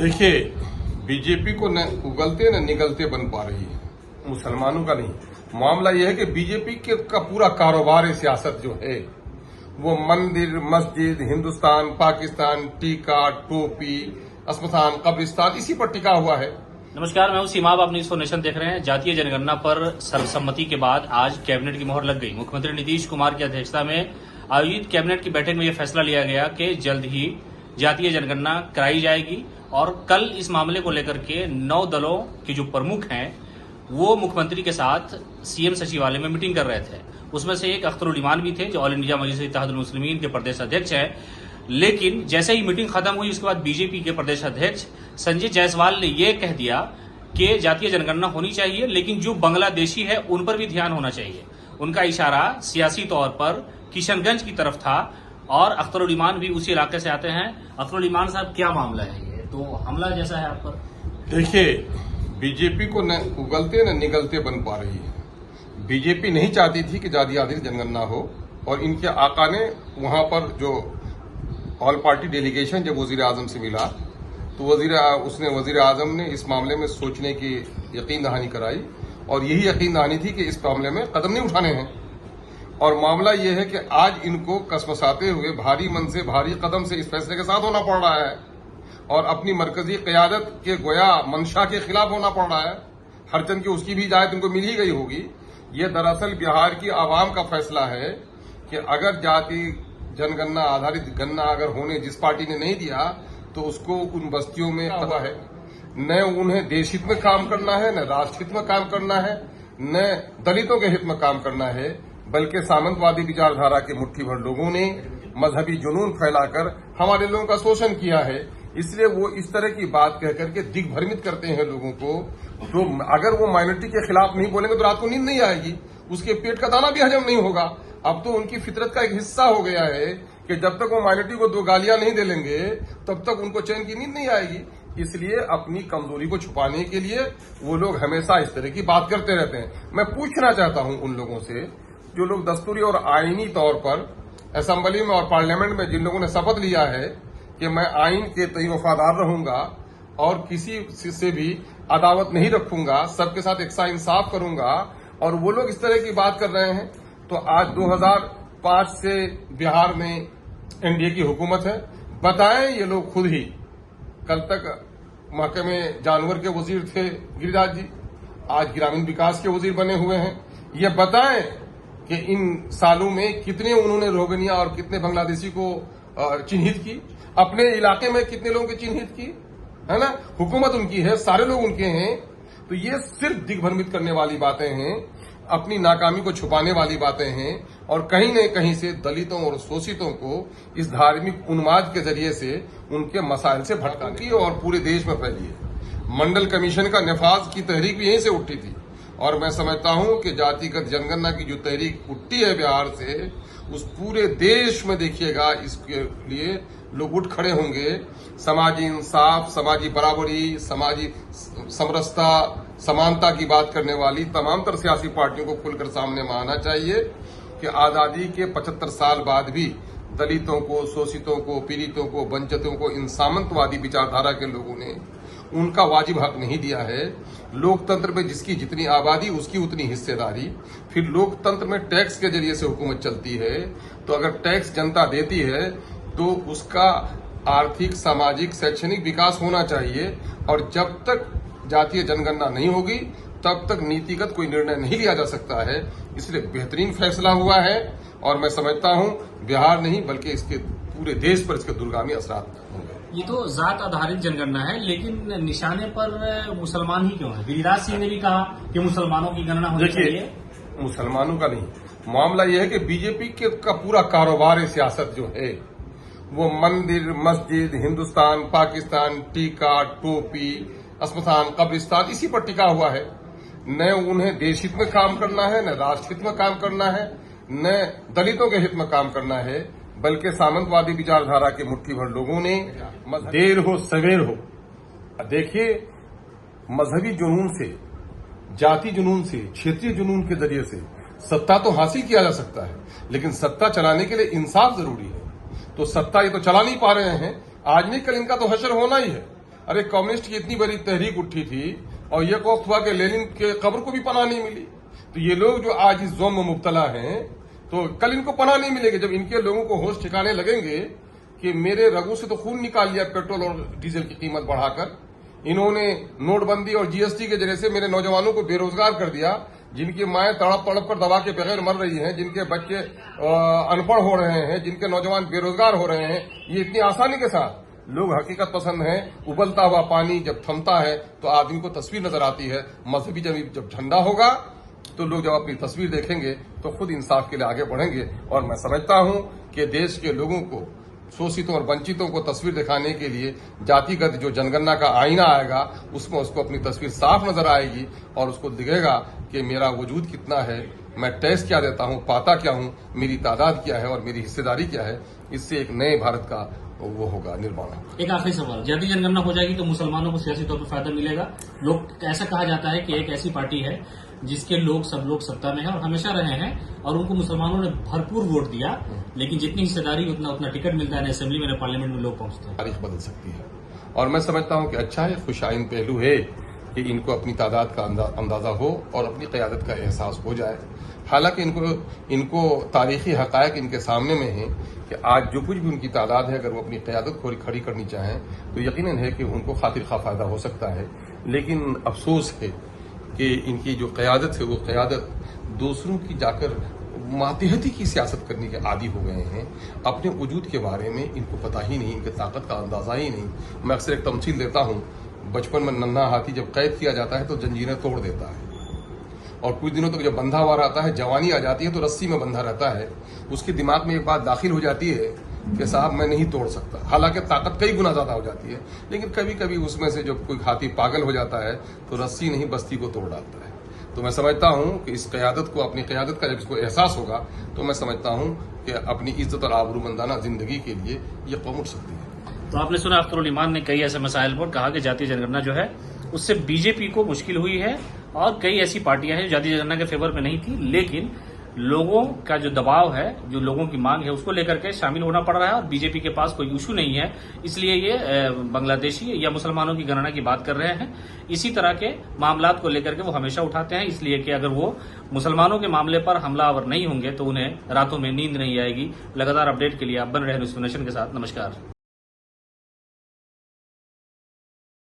देखिए, बीजेपी को न उगलते न निगलते बन पा रही है, मुसलमानों का नहीं। मामला यह है कि बीजेपी का पूरा कारोबार है, सियासत जो है वो मंदिर, मस्जिद, हिंदुस्तान, पाकिस्तान, टीका, टोपी, अस्पताल, कब्रिस्तान, इसी पर टिका हुआ है। नमस्कार, मैं हूं सीमाब, आप न्यूज़ फॉर नेशन देख रहे हैं। जातीय जनगणना पर सर्वसम्मति के बाद आज कैबिनेट की मोहर लग गई। मुख्यमंत्री नीतीश कुमार की अध्यक्षता में आयोजित कैबिनेट की बैठक में यह फैसला लिया गया कि जल्द ही जातीय जनगणना कराई जाएगी और कल इस मामले को लेकर के 9 दलों के जो प्रमुख हैं वो मुख्यमंत्री के साथ सीएम सचिवालय में मीटिंग कर रहे थे। उसमें से एक अख्तरुल इमान भी थे जो ऑल इंडिया मजलिस इत्तेहादुल मुस्लिमीन के प्रदेश अध्यक्ष हैं। लेकिन जैसे ही मीटिंग खत्म हुई उसके बाद बीजेपी के प्रदेश अध्यक्ष संजय जायसवाल ने यह कह दिया कि जातीय जनगणना होनी चाहिए, लेकिन जो बांग्लादेशी है उन पर भी ध्यान होना चाहिए। उनका इशारा सियासी तौर पर किशनगंज की तरफ था और अख्तरुल इमान भी उसी इलाके से आते हैं। अख्तरुल इमान साहब, क्या मामला है? ये तो हमला जैसा है आप पर। देखिए, बीजेपी को न उगलते न निगलते बन पा रही है। बीजेपी नहीं चाहती थी कि जातीय जनगणना हो और इनके आका ने वहां पर जो ऑल पार्टी डेलीगेशन जब वजीर आजम से मिला तो वजीर आजम ने इस मामले में सोचने की यकीन दहानी कराई और यही यकीन दहानी थी कि इस मामले में कदम नहीं उठाने हैं। और मामला यह है कि आज इनको कसमसाते हुए भारी मन से भारी कदम से इस फैसले के साथ होना पड़ रहा है और अपनी मरकजी क़यादत के गोया मंशा के खिलाफ होना पड़ रहा है। हरचंद की उसकी भी इजाजत इनको मिल ही गई होगी। ये दरअसल बिहार की आवाम का फैसला है कि अगर जाति जनगणना आधारित गणना अगर होने जिस पार्टी ने नहीं दिया तो उसको उन बस्तियों में पता है न उन्हें देश हित में काम करना है, न राष्ट्र हित में काम करना है, न दलितों के हित में काम करना है, बल्कि सामंतवादी विचारधारा के मुट्ठी भर लोगों ने मजहबी जुनून फैलाकर हमारे लोगों का शोषण किया है। इसलिए वो इस तरह की बात कहकर के दिग्भ्रमित करते हैं लोगों को। तो अगर वो माइनॉरिटी के खिलाफ नहीं बोलेंगे तो रात को नींद नहीं आएगी, उसके पेट का दाना भी हजम नहीं होगा। अब तो उनकी फितरत का एक हिस्सा हो गया है कि जब तक वो माइनॉरिटी को 2 गालियां नहीं दे लेंगे तब तक उनको चैन की नींद नहीं आएगी। इसलिए अपनी कमजोरी को छुपाने के लिए वो लोग हमेशा इस तरह की बात करते रहते हैं। मैं पूछना चाहता हूं उन लोगों से जो लोग दस्तूरी और आईनी तौर पर असेंबली में और पार्लियामेंट में जिन लोगों ने शपथ लिया है कि मैं आइन के तय वफादार रहूंगा और किसी से भी अदावत नहीं रखूंगा, सबके साथ एक सा इंसाफ करूंगा, और वो लोग इस तरह की बात कर रहे हैं। तो आज 2005 से बिहार में एनडीए की हुकूमत है। बताएं ये लोग खुद ही, कल तक महकमे जानवर के वजीर थे गिरिराज जी, आज ग्रामीण विकास के वजीर बने हुए हैं। ये बताएं कि इन सालों में कितने उन्होंने रोगनिया और कितने बांग्लादेशी को चिन्हित की, अपने इलाके में कितने लोगों की चिन्हित की, है ना। हुकूमत उनकी है, सारे लोग उनके हैं। तो ये सिर्फ दिग्भ्रमित करने वाली बातें हैं, अपनी नाकामी को छुपाने वाली बातें हैं और कहीं न कहीं से दलितों और शोषितों को इस धार्मिक उन्माद के जरिए से उनके मसाइल से भटकाने की और पूरे देश में फैली है। मंडल कमीशन का नफाज की तहरीक भी यहीं से उठी थी और मैं समझता हूं कि जातिगत जनगणना की जो तहरीक उठती है बिहार से, उस पूरे देश में देखिएगा इसके लिए लोग उठ खड़े होंगे। समाजी इंसाफ, समाजी बराबरी, समाजी समरसता, समानता की बात करने वाली तमाम तर सियासी पार्टियों को खुलकर सामने में आना चाहिए कि आजादी के 75 साल बाद भी दलितों को, शोषितों को, पीड़ितों को, वंचितों को इन सामंतवादी विचारधारा के लोगों ने उनका वाजिब हक नहीं दिया है। लोकतंत्र में जिसकी जितनी आबादी उसकी उतनी हिस्सेदारी। फिर लोकतंत्र में टैक्स के जरिए से हुकूमत चलती है, तो अगर टैक्स जनता देती है तो उसका आर्थिक, सामाजिक, शैक्षणिक विकास होना चाहिए। और जब तक जातीय जनगणना नहीं होगी तब तक नीतिगत कोई निर्णय नहीं लिया जा सकता है। इसलिए बेहतरीन फैसला हुआ है और मैं समझता हूं बिहार नहीं बल्कि इसके पूरे देश पर इसके दूरगामी असरात होंगे। ये तो जात आधारित जनगणना है, लेकिन निशाने पर मुसलमान ही क्यों है? गिरिराज सिंह ने भी कहा कि मुसलमानों की गणना होनी चाहिए। मुसलमानों का नहीं, मामला यह है कि बीजेपी का पूरा कारोबार है, सियासत जो है वो मंदिर, मस्जिद, हिंदुस्तान, पाकिस्तान, टीका, टोपी, अस्पताल, कब्रिस्तान, इसी पर टिका हुआ है। न उन्हें देश हित में काम करना है, न राष्ट्र हित में काम करना है, न दलितों के हित में काम करना है, बल्कि सामंतवादी विचारधारा के मुट्ठी भर लोगों ने देर हो सवेर हो। देखिए, मजहबी जुनून से, जाति जुनून से, क्षेत्रीय जुनून के जरिए से सत्ता तो हासिल किया जा सकता है, लेकिन सत्ता चलाने के लिए इंसाफ जरूरी है। तो सत्ता ये तो चला नहीं पा रहे हैं, आज नहीं कल इनका तो हशर होना ही है। अरे कम्युनिस्ट की इतनी बड़ी तहरीक उठी थी और यह वक्त हुआ कि लेनिन के कब्र को भी पनाह नहीं मिली। तो ये लोग जो आज इस जोम में मुब्तला हैं तो कल इनको पनाह नहीं मिलेगी जब इनके लोगों को होश ठिकाने लगेंगे कि मेरे रगों से तो खून निकाल लिया पेट्रोल और डीजल की कीमत बढ़ाकर। इन्होंने नोटबंदी और जीएसटी के जरिए से मेरे नौजवानों को बेरोजगार कर दिया, जिनकी माएं तड़प तड़प कर दवा के बगैर मर रही हैं, जिनके बच्चे अनपढ़ हो रहे हैं, जिनके नौजवान बेरोजगार हो रहे हैं। ये इतनी आसानी के साथ लोग हकीकत पसंद हैं। उबलता हुआ पानी जब थमता है तो आदमी को तस्वीर नजर आती है। मजहबी जब झंडा होगा तो लोग जब अपनी तस्वीर देखेंगे तो खुद इंसाफ के लिए आगे बढ़ेंगे। और मैं समझता हूं कि देश के लोगों को, शोषितों और वंचितों को तस्वीर दिखाने के लिए जातिगत जो जनगणना का आईना आएगा उसमें उसको अपनी तस्वीर साफ नजर आएगी और उसको दिखेगा कि मेरा वजूद कितना है, मैं टेस्ट क्या देता हूं, पाता क्या हूं, मेरी तादाद क्या है और मेरी हिस्सेदारी क्या है। इससे एक नए भारत का वो होगा निर्माण। एक आखिरी सवाल, जाति जनगणना हो जाएगी तो मुसलमानों को सियासी तौर पर फायदा मिलेगा? लोग ऐसा कहा जाता है कि एक ऐसी पार्टी है जिसके सब लोग सत्ता में हैं और हमेशा रहे हैं और उनको मुसलमानों ने भरपूर वोट दिया, लेकिन जितनी हिस्सेदारी उतना टिकट मिलता है, असेंबली में, पार्लियामेंट में लोग पहुंचते हैं। तारीख बदल सकती है और मैं समझता हूं कि अच्छा है, खुशाइन पहलू है कि इनको अपनी तादाद का अंदाजा हो और अपनी क़यादत का एहसास हो जाए। हालांकि इनको तारीखी हकायक इनके सामने में है कि आज जो कुछ भी उनकी तादाद है, अगर वो अपनी क़यादत को खड़ी करनी चाहें तो यकीनन है कि उनको खातिर खा फायदा हो सकता है। लेकिन अफसोस है कि इनकी जो क़यादत है वो क़यादत दूसरों की जाकर मातहती की सियासत करने के आदी हो गए हैं। अपने वजूद के बारे में इनको पता ही नहीं, इनकी ताकत का अंदाजा ही नहीं। मैं अक्सर एक तमसील देता हूं, बचपन में नन्हा हाथी जब कैद किया जाता है तो जंजीरें तोड़ देता है और कुछ दिनों तक जब बंधा हुआ रहता है, जवानी आ जाती है तो रस्सी में बंधा रहता है। उसके दिमाग में एक बात दाखिल हो जाती है कि साहब मैं नहीं तोड़ सकता। हालांकि ताकत कई गुना ज्यादा हो जाती है, लेकिन कभी कभी उसमें से जब कोई हाथी पागल हो जाता है तो रस्सी नहीं बस्ती को तोड़ डालता है। तो मैं समझता हूं कि इस क़यादत को, अपनी क़यादत का जब इसको एहसास होगा तो मैं समझता हूं कि अपनी इज्जत और आबरूमंदाना जिंदगी के लिए ये कौम उठ सकती है। तो आपने सुना अख्तरुल ईमान ने कई ऐसे मसाइल पर कहा कि जातीय जनगणना जो है उससे बीजेपी को मुश्किल हुई है और कई ऐसी पार्टियां हैं जो जातीय जनगणना के फेवर में नहीं थी, लेकिन लोगों का जो दबाव है, जो लोगों की मांग है, उसको लेकर के शामिल होना पड़ रहा है और बीजेपी के पास कोई इशू नहीं है, इसलिए ये बांग्लादेशी या मुसलमानों की गणना की बात कर रहे हैं। इसी तरह के मामलात को लेकर के वो हमेशा उठाते हैं, इसलिए कि अगर वो मुसलमानों के मामले पर हमलावर नहीं होंगे तो उन्हें रातों में नींद नहीं आएगी। लगातार अपडेट के लिए आप बन रहे न्यूज़ नेशन के साथ। नमस्कार।